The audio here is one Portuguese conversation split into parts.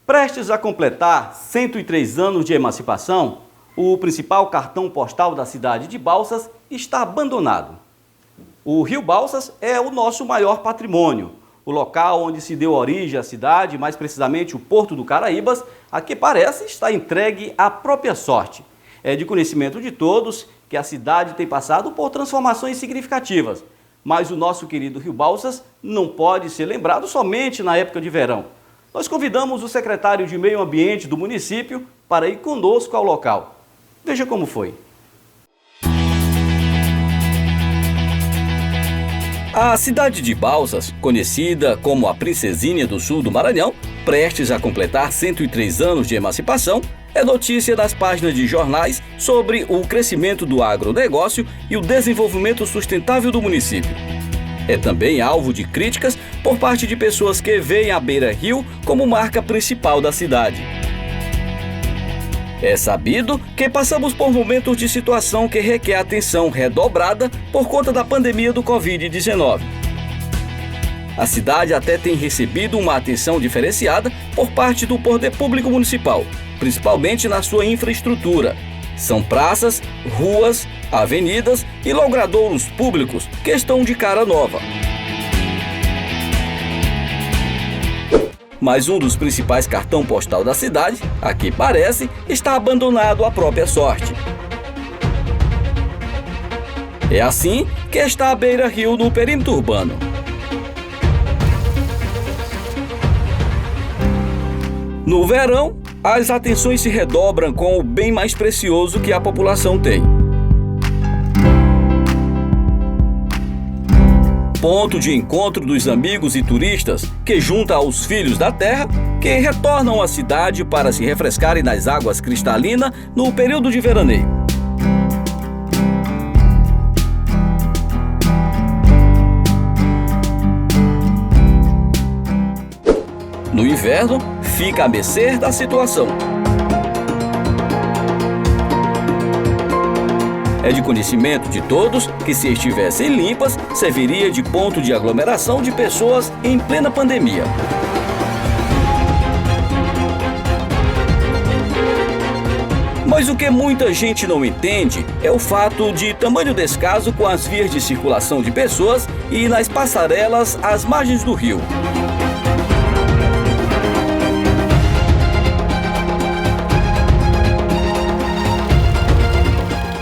Prestes a completar 103 anos de emancipação, o principal cartão postal da cidade de Balsas está abandonado. O Rio Balsas é o nosso maior patrimônio. O local onde se deu origem à cidade, mais precisamente o Porto do Caraíbas, a que parece está entregue à própria sorte. É de conhecimento de todos que a cidade tem passado por transformações significativas, mas o nosso querido Rio Balsas não pode ser lembrado somente na época de verão. Nós convidamos o secretário de Meio Ambiente do município para ir conosco ao local. Veja como foi. A cidade de Balsas, conhecida como a Princesinha do Sul do Maranhão, prestes a completar 103 anos de emancipação, é notícia das páginas de jornais sobre o crescimento do agronegócio e o desenvolvimento sustentável do município. É também alvo de críticas por parte de pessoas que veem a beira-rio como marca principal da cidade. É sabido que passamos por momentos de situação que requer atenção redobrada por conta da pandemia do Covid-19. A cidade até tem recebido uma atenção diferenciada por parte do poder público municipal, principalmente na sua infraestrutura. São praças, ruas, avenidas e logradouros públicos que estão de cara nova. Mas um dos principais cartões postal da cidade, a que parece, está abandonado à própria sorte. É assim que está a beira-rio no perímetro urbano. No verão, as atenções se redobram com o bem mais precioso que a população tem. Ponto de encontro dos amigos e turistas que junta aos filhos da terra que retornam à cidade para se refrescarem nas águas cristalinas no período de veraneio. No inverno, fica à mercê da situação. É de conhecimento de todos que, se estivessem limpas, serviria de ponto de aglomeração de pessoas em plena pandemia. Mas o que muita gente não entende é o fato de tamanho descaso com as vias de circulação de pessoas e nas passarelas às margens do rio.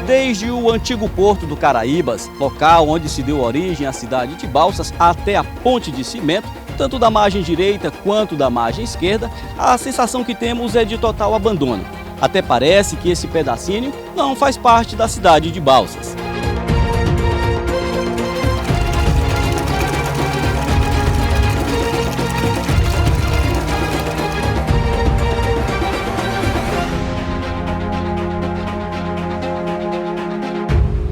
Desde o antigo Porto do Caraíbas, local onde se deu origem à cidade de Balsas, até a ponte de cimento, tanto da margem direita quanto da margem esquerda, a sensação que temos é de total abandono. Até parece que esse pedacinho não faz parte da cidade de Balsas.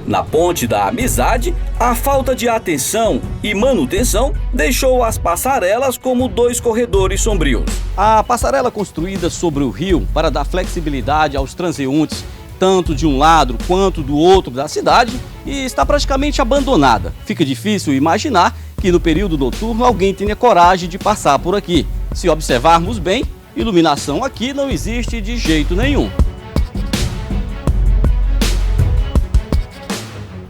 Na Ponte da Amizade, a falta de atenção e manutenção deixou as passarelas como dois corredores sombrios. A passarela construída sobre o rio para dar flexibilidade aos transeuntes, tanto de um lado quanto do outro da cidade, e está praticamente abandonada. Fica difícil imaginar que no período noturno alguém tenha coragem de passar por aqui. Se observarmos bem, iluminação aqui não existe de jeito nenhum.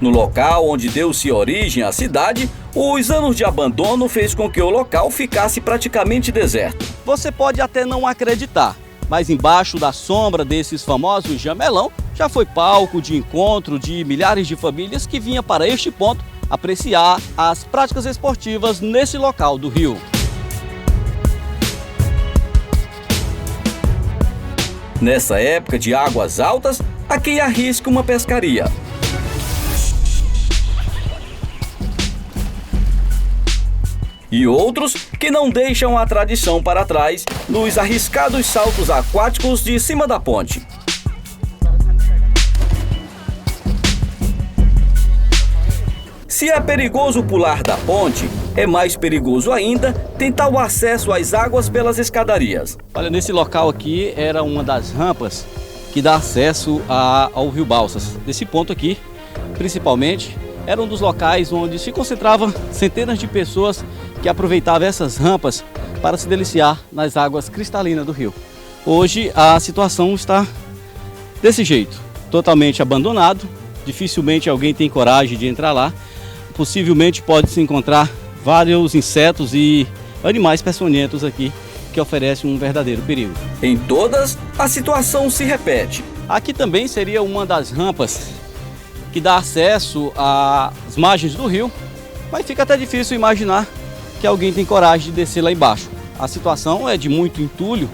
No local onde deu-se origem à cidade, os anos de abandono fez com que o local ficasse praticamente deserto. Você pode até não acreditar, mas embaixo da sombra desses famosos jamelão já foi palco de encontro de milhares de famílias que vinham para este ponto apreciar as práticas esportivas nesse local do rio. Nessa época de águas altas, há quem arrisca uma pescaria. E outros que não deixam a tradição para trás nos arriscados saltos aquáticos de cima da ponte. Se é perigoso pular da ponte, é mais perigoso ainda tentar o acesso às águas pelas escadarias. Olha, nesse local aqui era uma das rampas que dá acesso ao Rio Balsas. Nesse ponto aqui, principalmente, era um dos locais onde se concentravam centenas de pessoas que aproveitava essas rampas para se deliciar nas águas cristalinas do rio. Hoje a situação está desse jeito, totalmente abandonado, dificilmente alguém tem coragem de entrar lá. Possivelmente pode-se encontrar vários insetos e animais peçonhentos aqui, que oferecem um verdadeiro perigo. Em todas, a situação se repete. Aqui também seria uma das rampas que dá acesso às margens do rio, mas fica até difícil imaginar que alguém tem coragem de descer lá embaixo. A situação é de muito entulho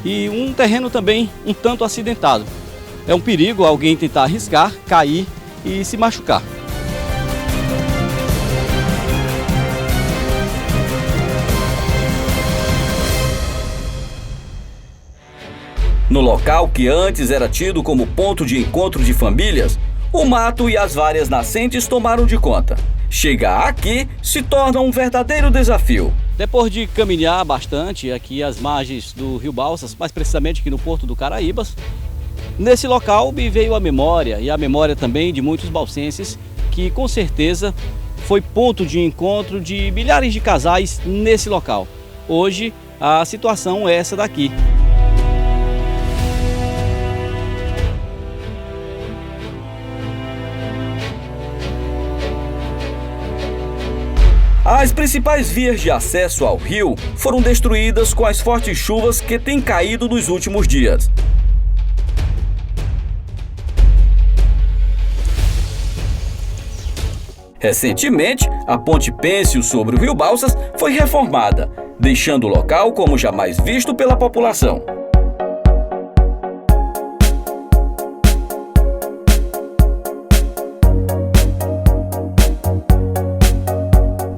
e um terreno também um tanto acidentado. É um perigo alguém tentar arriscar, cair e se machucar. No local que antes era tido como ponto de encontro de famílias, o mato e as várias nascentes tomaram de conta. Chegar aqui se torna um verdadeiro desafio. Depois de caminhar bastante aqui às margens do Rio Balsas, mais precisamente aqui no Porto do Caraíbas, nesse local me veio a memória, e a memória também de muitos balsenses, que com certeza foi ponto de encontro de milhares de casais nesse local. Hoje a situação é essa daqui. As principais vias de acesso ao rio foram destruídas com as fortes chuvas que têm caído nos últimos dias. Recentemente, a ponte pêncil sobre o Rio Balsas foi reformada, deixando o local como jamais visto pela população.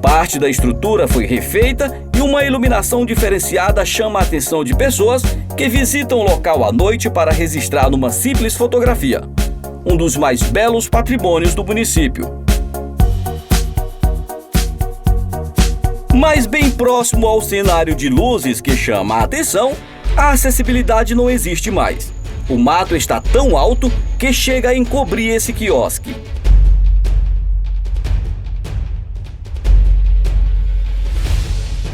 Parte da estrutura foi refeita e uma iluminação diferenciada chama a atenção de pessoas que visitam o local à noite para registrar numa simples fotografia. Um dos mais belos patrimônios do município. Mas bem próximo ao cenário de luzes que chama a atenção, a acessibilidade não existe mais. O mato está tão alto que chega a encobrir esse quiosque.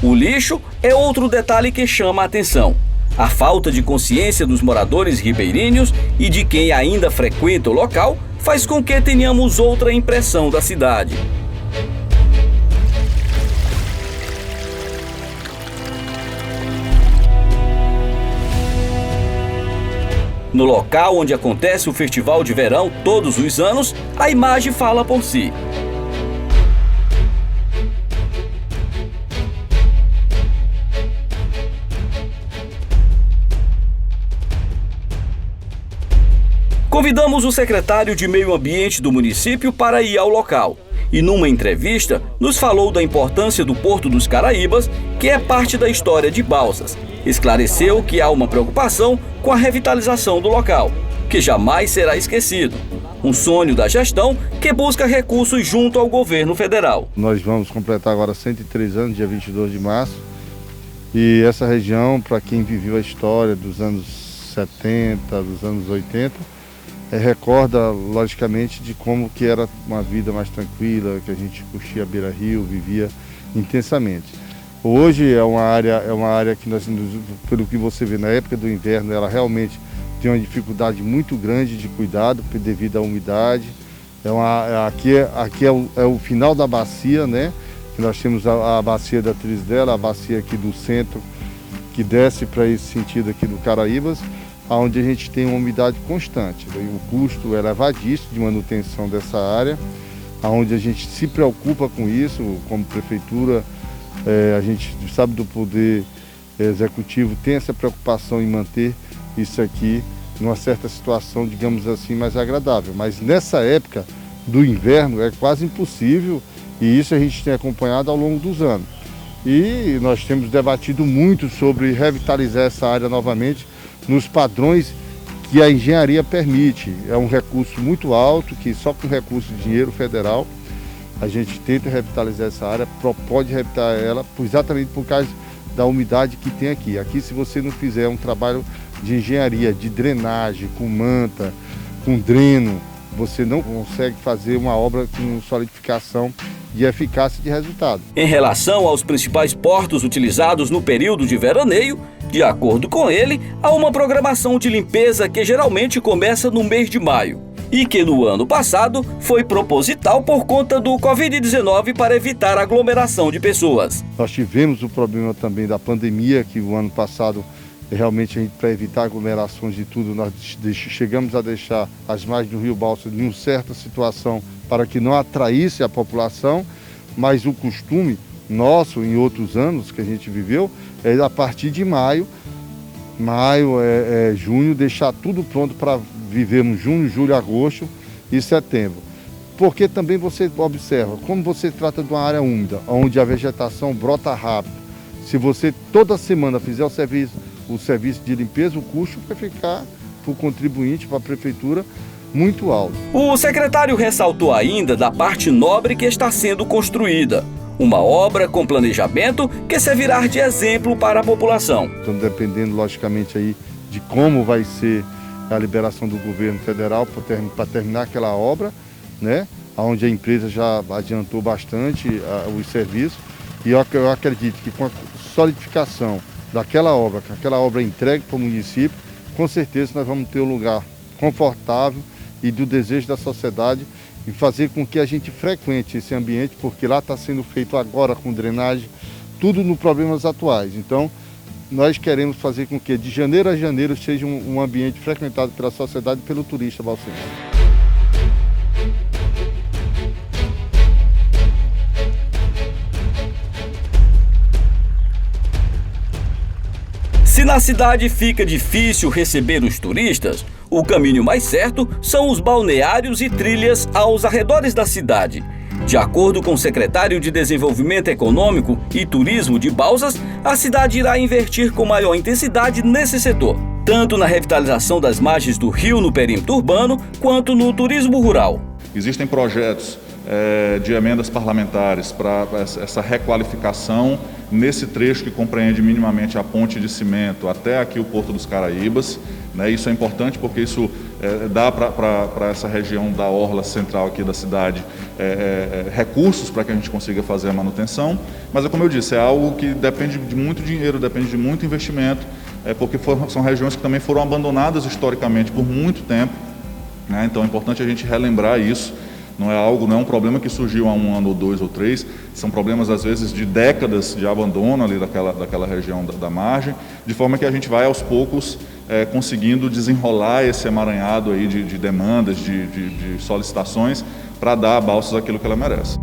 O lixo é outro detalhe que chama a atenção. A falta de consciência dos moradores ribeirinhos e de quem ainda frequenta o local faz com que tenhamos outra impressão da cidade. No local onde acontece o festival de verão todos os anos, a imagem fala por si. Convidamos o secretário de Meio Ambiente do município para ir ao local e, numa entrevista, nos falou da importância do Porto dos Caraíbas, que é parte da história de Balsas. Esclareceu que há uma preocupação com a revitalização do local, que jamais será esquecido. Um sonho da gestão que busca recursos junto ao governo federal. Nós vamos completar agora 103 anos, dia 22 de março. E essa região, para quem viveu a história dos anos 70, dos anos 80, recorda, logicamente, de como que era uma vida mais tranquila, que a gente curtia a beira-rio, vivia intensamente. Hoje é uma área que nós, pelo que você vê na época do inverno, ela realmente tem uma dificuldade muito grande de cuidado devido à umidade. Aqui é o final da bacia, né? Que nós temos a bacia da Trisdela, a bacia aqui do centro, que desce para esse sentido aqui do Caraíbas, onde a gente tem uma umidade constante. O custo é elevadíssimo de manutenção dessa área, onde a gente se preocupa com isso, como prefeitura, a gente sabe do poder executivo, tem essa preocupação em manter isso aqui numa certa situação, digamos assim, mais agradável. Mas nessa época do inverno é quase impossível, e isso a gente tem acompanhado ao longo dos anos. E nós temos debatido muito sobre revitalizar essa área novamente, nos padrões que a engenharia permite. É um recurso muito alto, que só com recurso de dinheiro federal a gente tenta revitalizar essa área, pode revitalizar ela exatamente por causa da umidade que tem aqui. Aqui, se você não fizer um trabalho de engenharia, de drenagem, com manta, com dreno, você não consegue fazer uma obra com solidificação de eficácia e de resultado. Em relação aos principais portos utilizados no período de veraneio, de acordo com ele, há uma programação de limpeza que geralmente começa no mês de maio e que no ano passado foi proposital por conta do Covid-19 para evitar aglomeração de pessoas. Nós tivemos o problema também da pandemia, que o ano passado realmente para evitar aglomerações de tudo, nós chegamos a deixar as margens do Rio Balsas em uma certa situação para que não atraísse a população, mas o costume nosso em outros anos que a gente viveu é a partir de maio, junho, deixar tudo pronto para vivermos junho, julho, agosto e setembro. Porque também você observa, como você trata de uma área úmida, onde a vegetação brota rápido, se você toda semana fizer o serviço de limpeza, o custo vai ficar para o contribuinte, para a prefeitura, muito alto. O secretário ressaltou ainda da parte nobre que está sendo construída. Uma obra com planejamento que servirá de exemplo para a população. Estamos dependendo, logicamente, aí de como vai ser a liberação do governo federal para terminar aquela obra, né? Onde a empresa já adiantou bastante os serviços. E eu acredito que com a solidificação daquela obra, com aquela obra entregue para o município, com certeza nós vamos ter um lugar confortável e do desejo da sociedade e fazer com que a gente frequente esse ambiente, porque lá está sendo feito agora com drenagem, tudo nos problemas atuais. Então, nós queremos fazer com que de janeiro a janeiro seja um ambiente frequentado pela sociedade e pelo turista balsense. Se na cidade fica difícil receber os turistas, o caminho mais certo são os balneários e trilhas aos arredores da cidade. De acordo com o secretário de Desenvolvimento Econômico e Turismo de Balsas, a cidade irá investir com maior intensidade nesse setor, tanto na revitalização das margens do rio no perímetro urbano, quanto no turismo rural. Existem projetos de emendas parlamentares para essa requalificação nesse trecho que compreende minimamente a ponte de cimento até aqui o Porto dos Caraíbas. Isso é importante porque isso dá para essa região da orla central aqui da cidade recursos para que a gente consiga fazer a manutenção. Mas como eu disse, é algo que depende de muito dinheiro, depende de muito investimento, porque são regiões que também foram abandonadas historicamente por muito tempo. Então é importante a gente relembrar isso. Não é um problema que surgiu há um ano ou dois ou três, são problemas às vezes de décadas de abandono ali daquela região da margem, de forma que a gente vai aos poucos conseguindo desenrolar esse emaranhado aí de demandas, de solicitações para dar a Balsas aquilo que ela merece.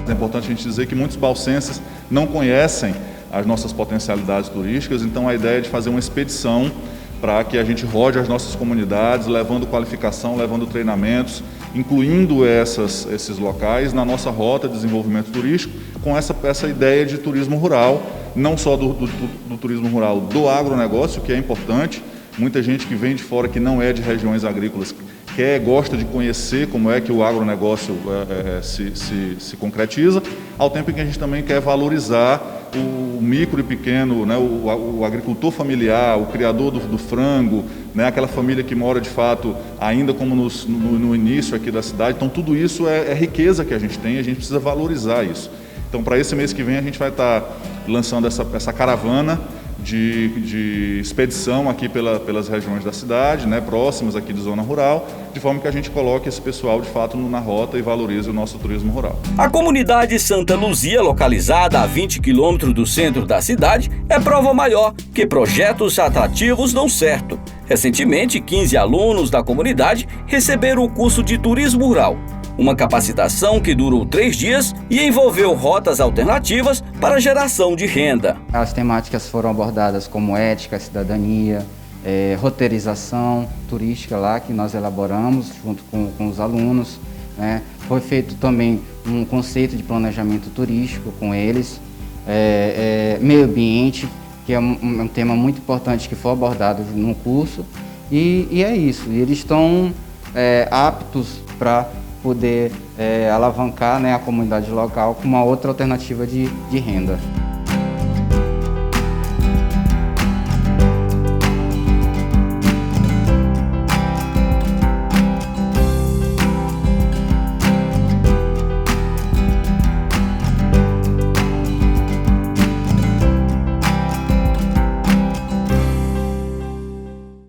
É importante a gente dizer que muitos balsenses não conhecem as nossas potencialidades turísticas, então a ideia é de fazer uma expedição para que a gente rode as nossas comunidades, levando qualificação, levando treinamentos, incluindo esses locais na nossa rota de desenvolvimento turístico, com essa ideia de turismo rural, não só do turismo rural, do agronegócio, que é importante. Muita gente que vem de fora, que não é de regiões agrícolas, gosta de conhecer como é que o agronegócio se concretiza, ao tempo em que a gente também quer valorizar o micro e pequeno, o agricultor familiar, o criador do frango, aquela família que mora de fato ainda como no início aqui da cidade. Então tudo isso é riqueza que a gente tem e a gente precisa valorizar isso. Então para esse mês que vem a gente vai estar lançando essa caravana de expedição aqui pelas regiões da cidade, próximas aqui de zona rural, de forma que a gente coloque esse pessoal de fato na rota e valorize o nosso turismo rural. A comunidade Santa Luzia, localizada a 20 quilômetros do centro da cidade, é prova maior que projetos atrativos dão certo. Recentemente, 15 alunos da comunidade receberam o curso de turismo rural. Uma capacitação que durou 3 dias e envolveu rotas alternativas para a geração de renda. As temáticas foram abordadas como ética, cidadania, roteirização turística lá que nós elaboramos junto com os alunos. Foi feito também um conceito de planejamento turístico com eles, meio ambiente, que é um tema muito importante que foi abordado no curso. E é isso, e eles estão aptos para poder alavancar a comunidade local com uma outra alternativa de renda.